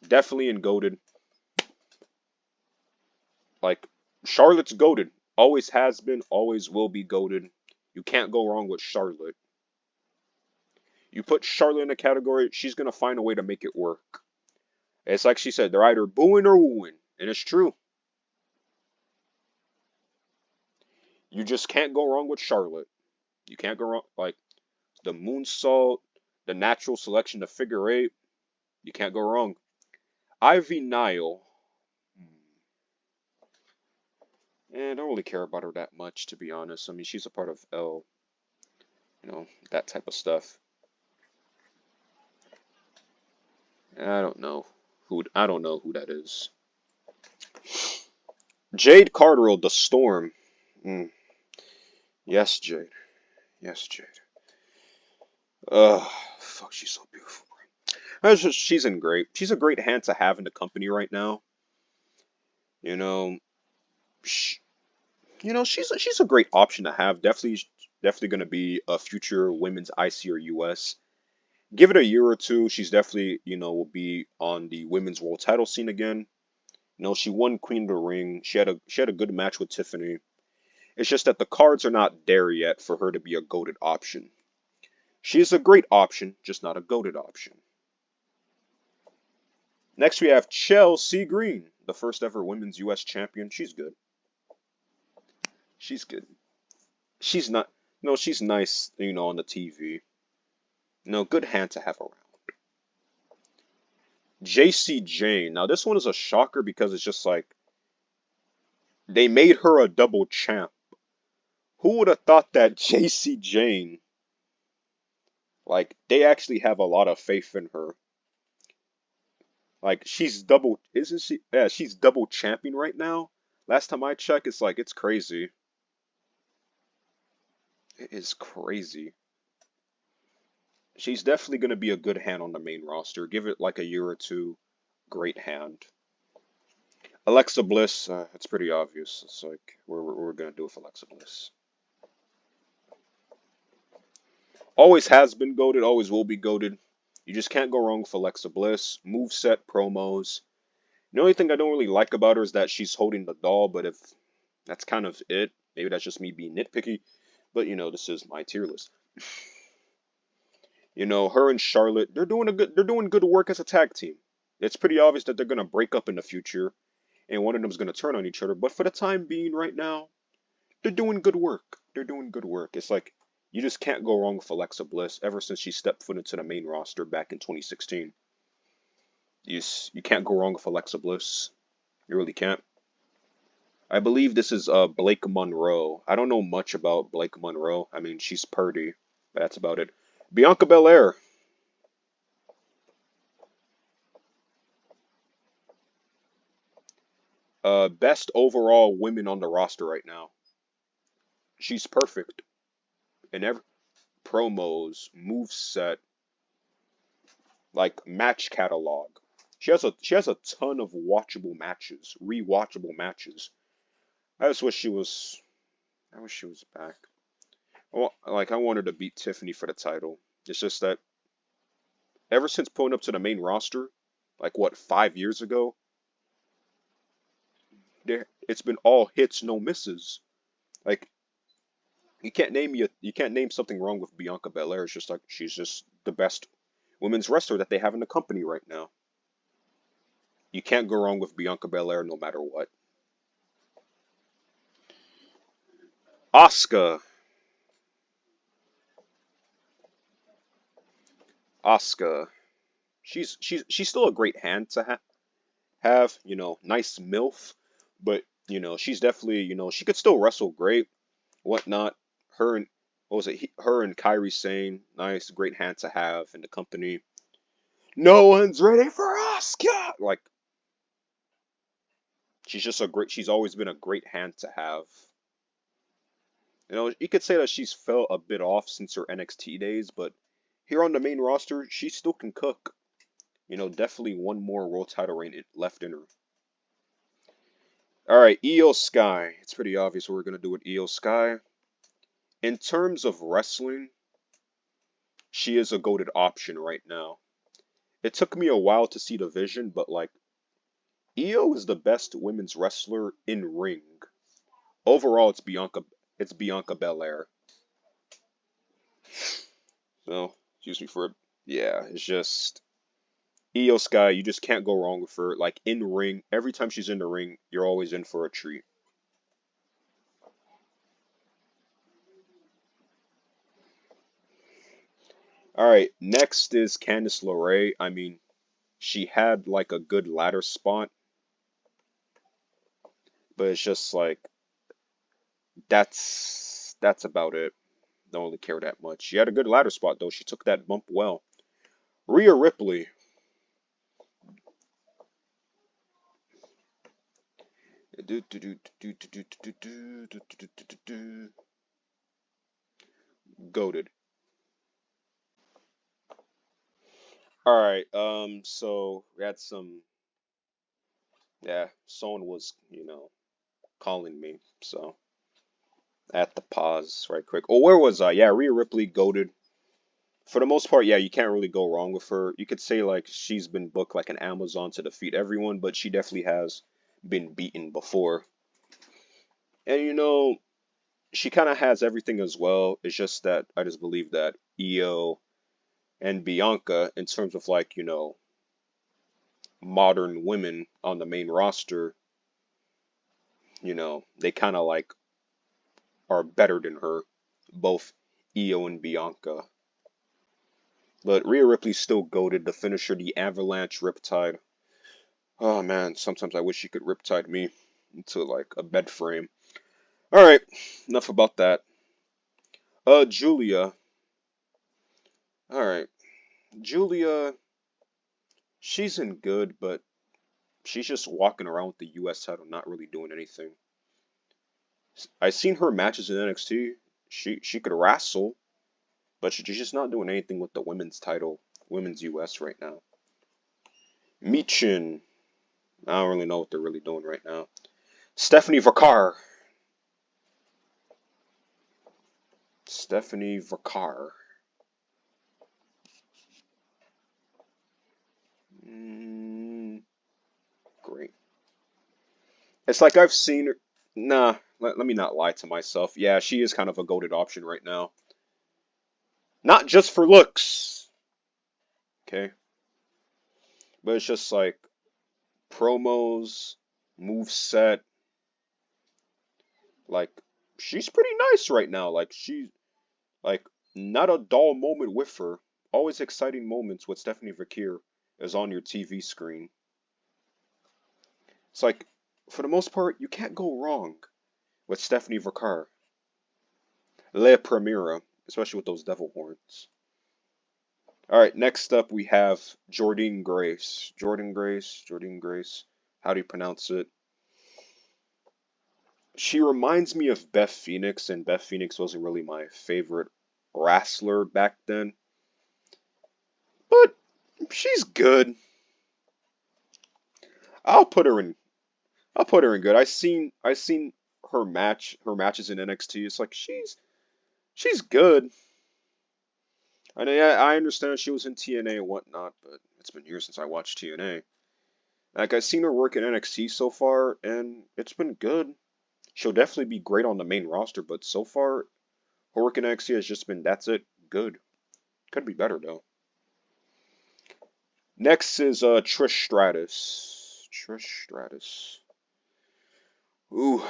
Definitely in goaded. Like Charlotte's goaded. Always has been, always will be goaded. You can't go wrong with Charlotte. You put Charlotte in a category, she's gonna find a way to make it work. It's like she said, they're either booing or wooing, and it's true. You just can't go wrong with Charlotte. You can't go wrong like the moonsault, the natural selection, the figure eight. You can't go wrong. Ivy Nile. I don't really care about her that much, to be honest. I mean, she's a part of L, that type of stuff. I don't know who that is. Jade Carterell, the Storm. Mm. Yes, Jade. Yes, Jade. Fuck, she's so beautiful, bro. She's in great. She's a great hand to have in the company right now. You know, sh she's a great option to have. Definitely going to be a future women's IC or US. Give it a year or two, she's definitely will be on the women's world title scene again. She won Queen of the Ring. She had a good match with Tiffany. It's just that the cards are not there yet for her to be a goated option. She is a great option, just not a goated option. Next we have Chelsea Green, the first ever women's US champion. She's good. She's good. She's not no, she's nice, on the TV. No, good hand to have around. JC Jane. Now this one is a shocker because it's just like they made her a double champ Who would have thought that JC Jane, like, they actually have a lot of faith in her. Like, she's double, isn't she? Yeah, she's double champion right now. Last time I checked, it's like, it's crazy. It is crazy. She's definitely going to be a good hand on the main roster. Give it like a year or two. Great hand. Alexa Bliss, it's pretty obvious. It's like, we're going to do it for Alexa Bliss. Always has been goated, always will be goated. You just can't go wrong with Alexa Bliss. Moveset, promos. The only thing I don't really like about her is that she's holding the doll, but if that's kind of it, maybe that's just me being nitpicky. But this is my tier list. Her and Charlotte, they're doing good work as a tag team. It's pretty obvious that they're gonna break up in the future, and one of them's gonna turn on each other. But for the time being, right now, they're doing good work. They're doing good work. It's like you just can't go wrong with Alexa Bliss ever since she stepped foot into the main roster back in 2016. You can't go wrong with Alexa Bliss. You really can't. I believe this is Blake Monroe. I don't know much about Blake Monroe. I mean, she's purdy, but that's about it. Bianca Belair. Best overall women on the roster right now. She's perfect in every promos, move set, like match catalog. She has a ton of watchable matches, rewatchable matches. I just wish she was I wish she was back. Well, like I wanted to beat Tiffany for the title. It's just that ever since pulling up to the main roster, like what 5 years ago, it's been all hits, no misses. Like you can't name something wrong with Bianca Belair. It's just like she's just the best women's wrestler that they have in the company right now. You can't go wrong with Bianca Belair no matter what. Asuka. Asuka. She's still a great hand to have. Nice MILF, but she's definitely she could still wrestle great, whatnot. Her and what was it? Her and Kyrie Sane, nice, great hand to have in the company. No one's ready for Asuka. Like she's always been a great hand to have. You could say that she's fell a bit off since her NXT days, but here on the main roster, she still can cook. Definitely one more world title reign left in her. All right, Io Sky. It's pretty obvious what we're gonna do with Io Sky. In terms of wrestling, she is a goated option right now. It took me a while to see the vision, but like Io is the best women's wrestler in ring. Overall, it's Bianca Belair. So, excuse me for yeah, it's just Io Sky, you just can't go wrong with her. Like in ring, every time she's in the ring, you're always in for a treat. All right, next is Candice LeRae. I mean, she had like a good ladder spot, but it's just like that's about it. Don't really care that much. She had a good ladder spot though. She took that bump well. Rhea Ripley. Goaded. All right. So we had some. Yeah, someone was calling me, so I had to pause right quick. Oh, where was I? Yeah, Rhea Ripley goaded. For the most part, yeah, you can't really go wrong with her. You could say like she's been booked like an Amazon to defeat everyone, but she definitely has been beaten before. And she kind of has everything as well. It's just that I just believe that Io and Bianca, in terms of like, modern women on the main roster, they kind of like are better than her, both Io and Bianca. But Rhea Ripley's still goated. The finisher, the Avalanche Riptide. Oh man, sometimes I wish she could Riptide me into like a bed frame. All right, enough about that. Julia. All right, Julia. She's in good, but she's just walking around with the U.S. title, not really doing anything. I seen her matches in NXT. She could wrestle, but she's just not doing anything with the women's title, women's US right now. Michin, I don't really know what they're really doing right now. Stephanie Vakar. Stephanie Vakar. Mm, great. It's like I've seen her. Nah, let me not lie to myself. Yeah, she is kind of a goated option right now. Not just for looks, okay? But it's just like promos, move set. Like, she's pretty nice right now. Like, not a dull moment with her. Always exciting moments with Stephanie Vakir is on your TV screen. It's like, for the most part, you can't go wrong with Stephanie Vakar. Le Primera, especially with those devil horns. Alright, next up we have Jordynne Grace. Jordynne Grace. How do you pronounce it? She reminds me of Beth Phoenix, and Beth Phoenix wasn't really my favorite wrestler back then. But she's good. I'll put her in I'll put her in good. I seen her matches in NXT. It's like she's good. I know, yeah, I understand she was in TNA and whatnot, but it's been years since I watched TNA. Like I've seen her work in NXT so far, and it's been good. She'll definitely be great on the main roster, but so far her work in NXT has just been that's it, good. Could be better though. Next is Trish Stratus. Trish Stratus. Ooh,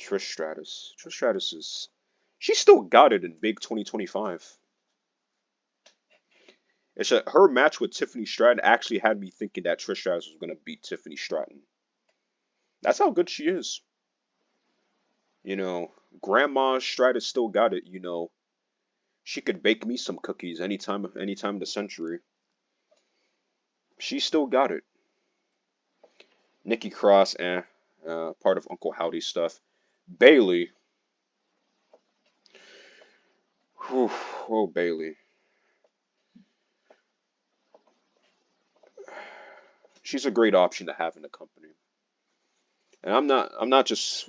Trish Stratus. Trish Stratus is she still got it in big 2025. It's that her match with Tiffany Stratton actually had me thinking that Trish Stratus was gonna beat Tiffany Stratton. That's how good she is. You know, Grandma Stratus still got it. You know, she could bake me some cookies anytime of the century. She still got it. Nikki Cross, part of Uncle Howdy stuff. Bailey, whew, oh Bailey, she's a great option to have in the company. And I'm not just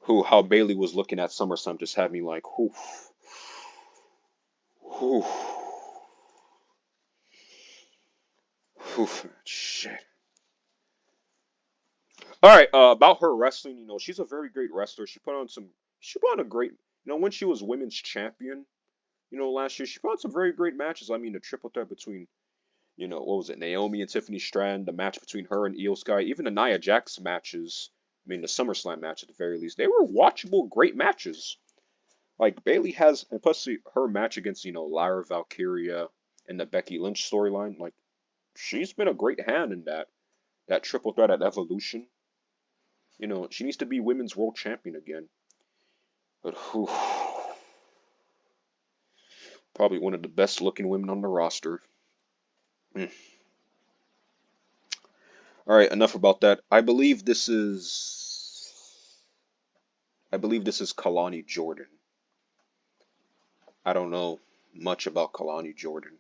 who how Bailey was looking at SummerSlam just had me like, whew, whew, whew, shit. All right, about her wrestling, you know, she's a very great wrestler. She put on a great, when she was women's champion, last year, she put on some very great matches. I mean, the triple threat between, what was it, Naomi and Tiffany Stratton, the match between her and Io Sky, even the Nia Jax matches. I mean, the SummerSlam match at the very least, they were watchable, great matches. Like Bailey has, and plus her match against, Lyra Valkyria and the Becky Lynch storyline, like she's been a great hand in that triple threat at Evolution. She needs to be women's world champion again. But whew, probably one of the best looking women on the roster. Mm. All right, enough about that. I believe this is Kalani Jordan. I don't know much about Kalani Jordan.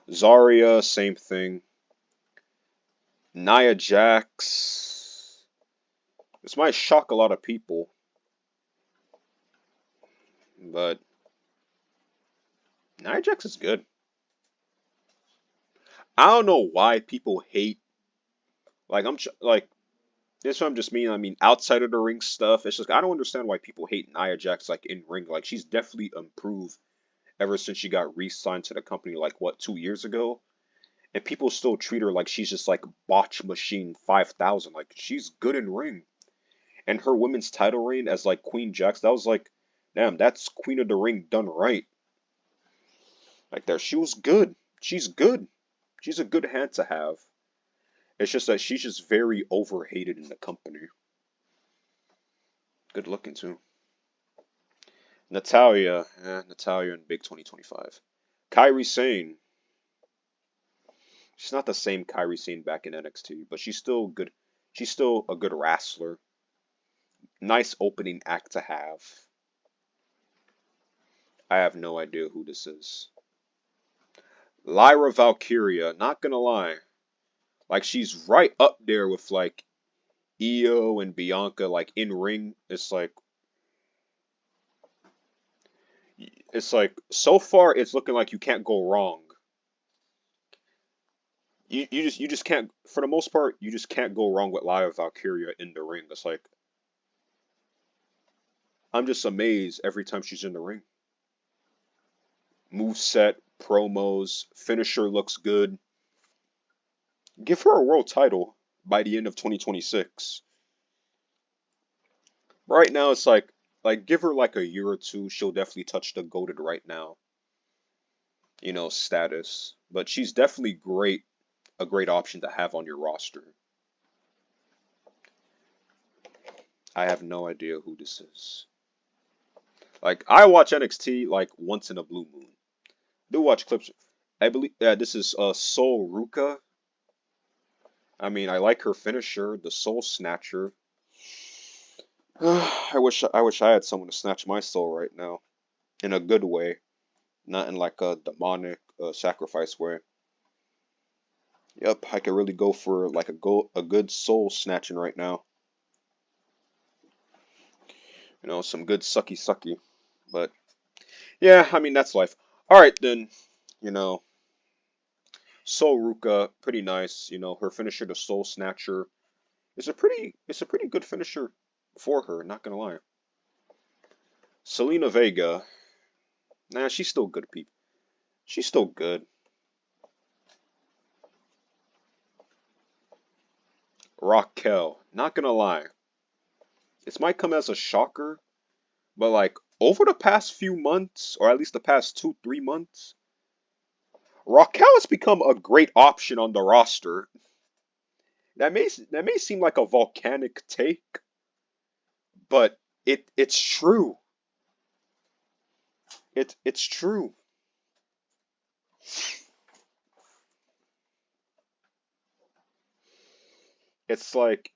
Zarya, same thing. Nia Jax. This might shock a lot of people, but Nia Jax is good. I don't know why people hate. Like like this one just mean I mean outside of the ring stuff. It's just I don't understand why people hate Nia Jax like in ring. Like she's definitely improved ever since she got re-signed to the company like what 2 years ago, and people still treat her like she's just like botch machine 5,000. Like she's good in ring, and her women's title reign as like Queen Jax, that was like, damn, that's Queen of the Ring done right. Like there, she was good. She's good. She's a good hand to have. It's just that she's just very overhated in the company. Good looking too. Natalia, Natalia in Big 2025. Kairi Sane. She's not the same Kairi Sane back in NXT, but she's still good. She's still a good wrestler. Nice opening act to have. I have no idea who this is. Lyra Valkyria, not gonna lie. Like she's right up there with like Io and Bianca, like in ring. It's like so far it's looking like you can't go wrong. You just can't, for the most part, you just can't go wrong with Lyra Valkyria in the ring. It's like I'm just amazed every time she's in the ring. Move set, promos, finisher looks good. Give her a world title by the end of 2026. Right now, it's like give her like a year or two. She'll definitely touch the goated right now, status. But she's definitely a great option to have on your roster. I have no idea who this is. Like I watch NXT like once in a blue moon. Do watch clips. I believe this is Soul Ruka. I mean, I like her finisher, the Soul Snatcher. I wish I had someone to snatch my soul right now in a good way, not in like a demonic sacrifice way. Yep, I could really go for like a good soul snatching right now. Some good sucky sucky. But yeah, I mean that's life. All right then, you know, Soul Ruka, pretty nice. Her finisher, the Soul Snatcher, it's a pretty good finisher for her. Not gonna lie. Selena Vega, nah, she's still good, people. She's still good. Raquel, not gonna lie. This might come as a shocker, but like over the past few months, or at least the past 2, 3 months, Raquel has become a great option on the roster. That may seem like a volcanic take, but it's true. It's true. It's like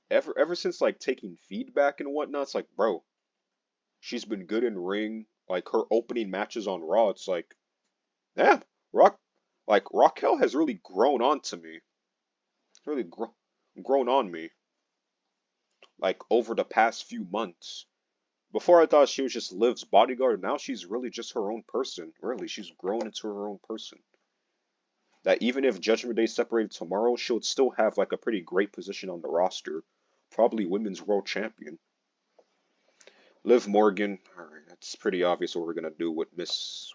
ever since like taking feedback and whatnot, it's like, bro, she's been good in ring. Like her opening matches on Raw, it's like, yeah, Rock like Raquel has really grown on to me. Really grown on me. Like over the past few months. Before I thought she was just Liv's bodyguard. Now she's really just her own person. Really, she's grown into her own person. That even if Judgment Day separated tomorrow, she'll still have like a pretty great position on the roster. Probably women's world champion. Liv Morgan. All right, that's pretty obvious what we're gonna do with Miss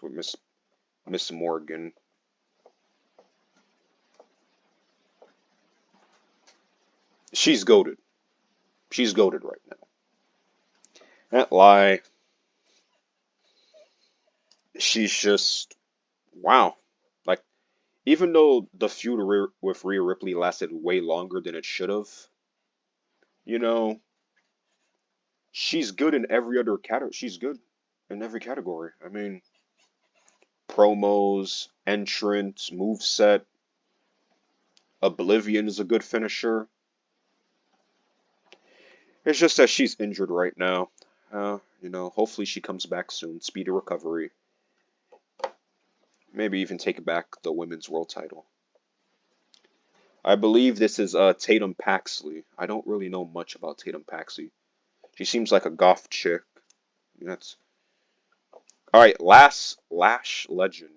Morgan. She's goaded. She's goaded right now. That lie. She's just wow. Like even though the feud with Rhea Ripley lasted way longer than it should have, you know, she's good in every other category. She's good in every category. I mean, promos, entrance, move set. Oblivion is a good finisher. It's just that she's injured right now. Hopefully she comes back soon. Speedy recovery. Maybe even take back the women's world title. I believe this is Tatum Paxley. I don't really know much about Tatum Paxley. She seems like a goth chick. That's all right. Last Lash Legend.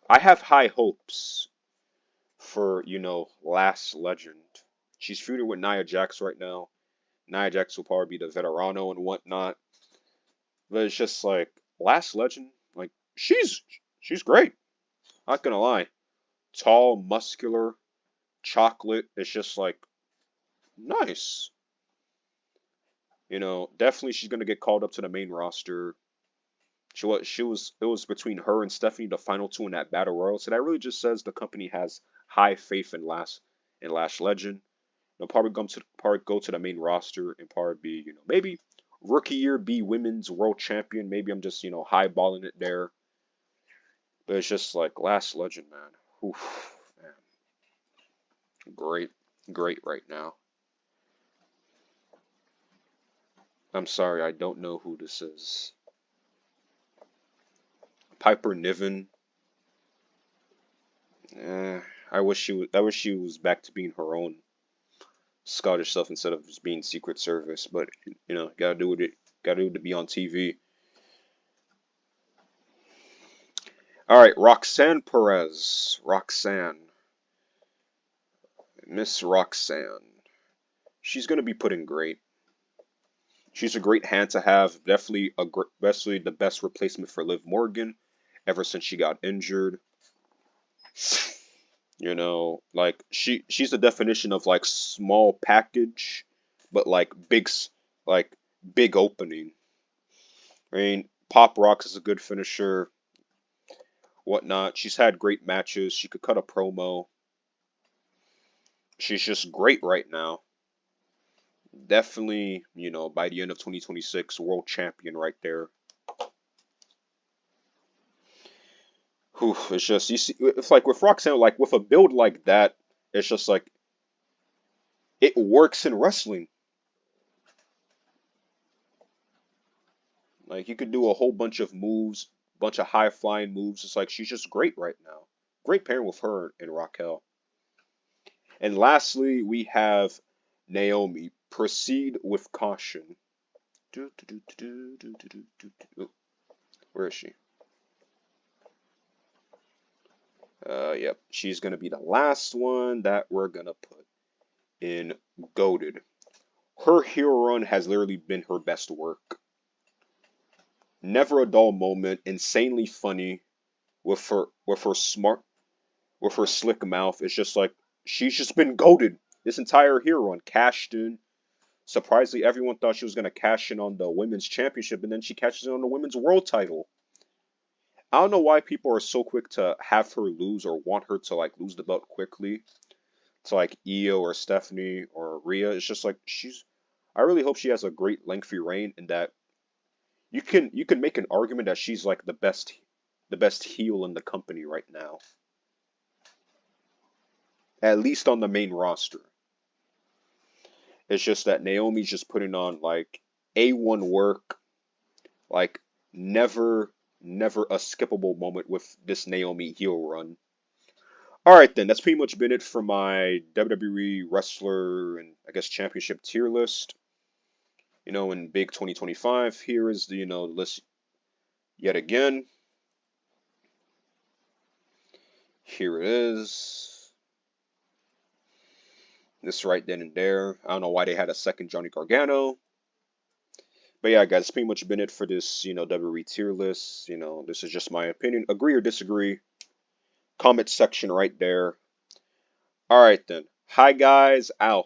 I have high hopes for Last Legend. She's feuding with Nia Jax right now. Nia Jax will probably be the veterano and whatnot. But it's just like Last Legend. Like she's great. Not gonna lie. Tall, muscular, chocolate. It's just like nice. Definitely she's gonna get called up to the main roster. It was between her and Stephanie, the final two in that battle royal. So that really just says the company has high faith in Lash Legend. They'll probably go to the main roster and probably be, maybe rookie year be women's world champion. Maybe I'm just, highballing it there. But it's just like last legend, man. Oof, man. Great, great right now. I'm sorry, I don't know who this is. Piper Niven. I wish she was back to being her own Scottish self instead of just being Secret Service. But gotta do it. Gotta do it to be on TV. All right, Roxanne Perez. Miss Roxanne. She's gonna be putting great. She's a great hand to have. Definitely the best replacement for Liv Morgan ever since she got injured. Like she's the definition of like small package, but like big opening. I mean, Pop Rocks is a good finisher, whatnot. She's had great matches. She could cut a promo. She's just great right now. Definitely, by the end of 2026, world champion right there. Whew, it's just you see, it's like with Roxanne, like with a build like that, it's just like it works in wrestling. Like you could do a whole bunch of moves, bunch of high flying moves. It's like she's just great right now. Great pairing with her and Raquel. And lastly, we have Naomi. Proceed with caution. Ooh, where is she? Yep, she's gonna be the last one that we're gonna put in goaded. Her hero run has literally been her best work. Never a dull moment, insanely funny with her smart with her slick mouth. It's just like she's just been goaded this entire hero run. Cashed in. Surprisingly, everyone thought she was gonna cash in on the women's championship, and then she cashes in on the women's world title. I don't know why people are so quick to have her lose or want her to like lose the belt quickly to like Io or Stephanie or Rhea. It's just like I really hope she has a great lengthy reign and that you can make an argument that she's like the best heel in the company right now. At least on the main roster. It's just that Naomi's just putting on like A1 work, like never a skippable moment with this Naomi heel run. All right, then. That's pretty much been it for my WWE wrestler and I guess championship tier list. In big 2025, here is the list yet again. Here it is. This right then and there. I don't know why they had a second Johnny Gargano. But yeah, guys, that's pretty much been it for this, WWE tier list. This is just my opinion. Agree or disagree? Comment section right there. All right, then. Hi, guys. Out.